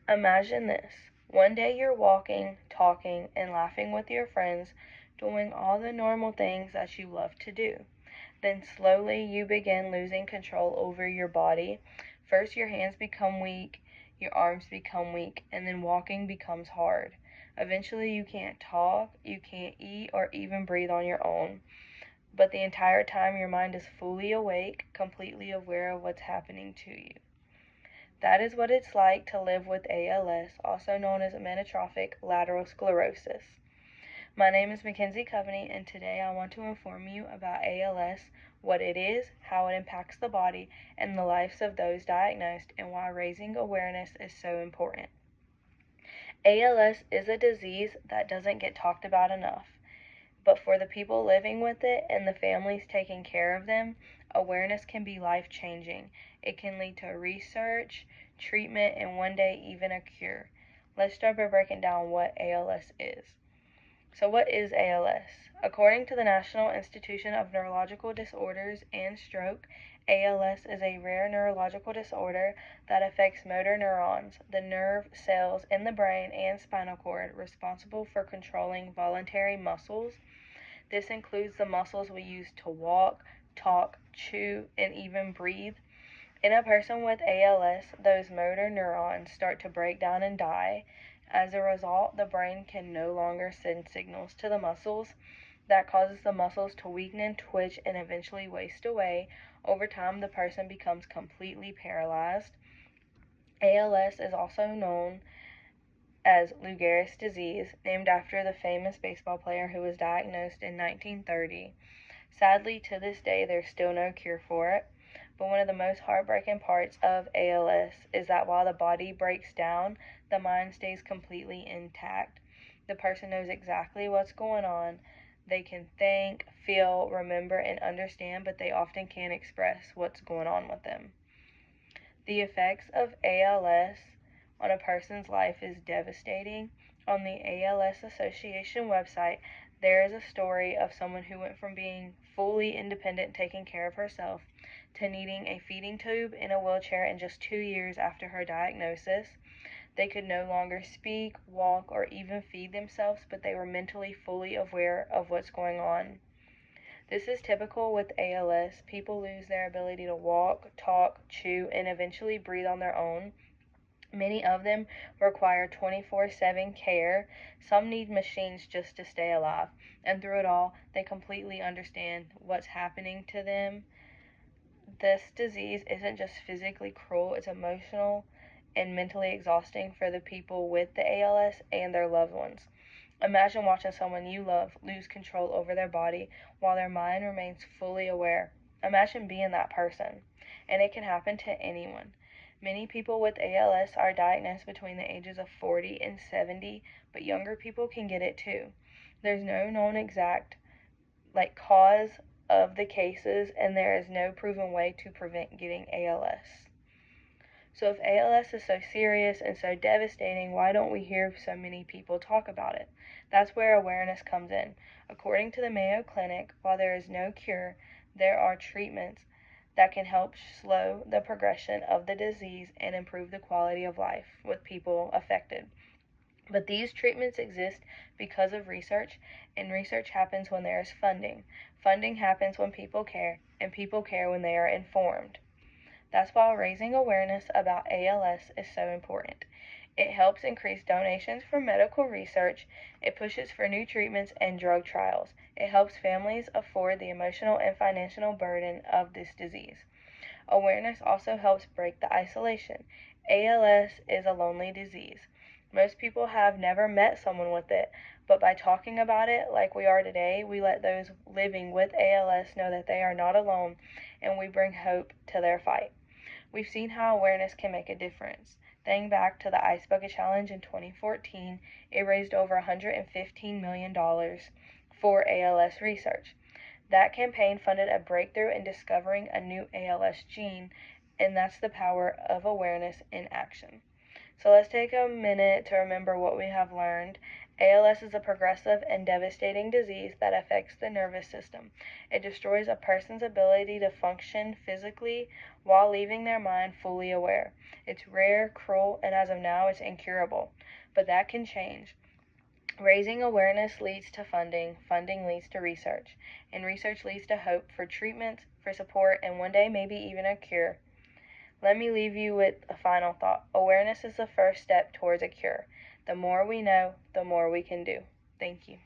Imagine this. One day you're walking, talking, and laughing with your friends, doing all the normal things that you love to do. Then slowly you begin losing control over your body. First, your hands become weak, your arms become weak, and then walking becomes hard. Eventually, you can't talk, you can't eat, or even breathe on your own. But the entire time, your mind is fully awake, completely aware of what's happening to you. That is what it's like to live with ALS, also known as amyotrophic lateral sclerosis. My name is Mackenzie Coveney, and today I want to inform you about ALS, what it is, how it impacts the body, and the lives of those diagnosed, and why raising awareness is so important. ALS is a disease that doesn't get talked about enough, but for the people living with it and the families taking care of them, awareness can be life-changing. It can lead to research, treatment, and one day even a cure. Let's start by breaking down what ALS is. So what is ALS? According to the National Institution of Neurological Disorders and Stroke, ALS is a rare neurological disorder that affects motor neurons, the nerve cells in the brain and spinal cord responsible for controlling voluntary muscles. This includes the muscles we use to walk, talk, chew, and even breathe. In a person with ALS, those motor neurons start to break down and die. As a result, the brain can no longer send signals to the muscles. That causes the muscles to weaken, twitch, and eventually waste away. Over time, the person becomes completely paralyzed. ALS is also known as Lou Gehrig's disease, named after the famous baseball player who was diagnosed in 1930. Sadly, to this day, there's still no cure for it. But one of the most heartbreaking parts of ALS is that while the body breaks down, the mind stays completely intact. The person knows exactly what's going on. They can think, feel, remember, and understand, but they often can't express what's going on with them. The effects of ALS on a person's life is devastating. On the ALS Association website, there is a story of someone who went from being fully independent, taking care of herself, to needing a feeding tube in a wheelchair in just 2 years after her diagnosis. They could no longer speak, walk, or even feed themselves, but they were mentally fully aware of what's going on. This is typical with ALS. People lose their ability to walk, talk, chew, and eventually breathe on their own. Many of them require 24/7 care. Some need machines just to stay alive. And through it all, they completely understand what's happening to them. This disease isn't just physically cruel, it's emotional and mentally exhausting for the people with the ALS and their loved ones. Imagine watching someone you love lose control over their body while their mind remains fully aware. Imagine being that person. And it can happen to anyone. Many people with ALS are diagnosed between the ages of 40 and 70, but younger people can get it too. There's no known exact cause of the cases, and there is no proven way to prevent getting ALS. So if ALS is so serious and so devastating, why don't we hear so many people talk about it? That's where awareness comes in. According to the Mayo Clinic, while there is no cure, there are treatments that can help slow the progression of the disease and improve the quality of life with people affected. But these treatments exist because of research, and research happens when there is funding. Funding happens when people care, and people care when they are informed. That's why raising awareness about ALS is so important. It helps increase donations for medical research. It pushes for new treatments and drug trials. It helps families afford the emotional and financial burden of this disease. Awareness also helps break the isolation. ALS is a lonely disease. Most people have never met someone with it, but by talking about it like we are today, we let those living with ALS know that they are not alone, and we bring hope to their fight. We've seen how awareness can make a difference. Think back to the Ice Bucket Challenge in 2014, it raised over $115 million for ALS research. That campaign funded a breakthrough in discovering a new ALS gene, and that's the power of awareness in action. So let's take a minute to remember what we have learned. ALS is a progressive and devastating disease that affects the nervous system. It destroys a person's ability to function physically while leaving their mind fully aware. It's rare, cruel, and as of now, it's incurable. But that can change. Raising awareness leads to funding, funding leads to research, and research leads to hope for treatments, for support, and one day maybe even a cure. Let me leave you with a final thought. Awareness is the first step towards a cure. The more we know, the more we can do. Thank you.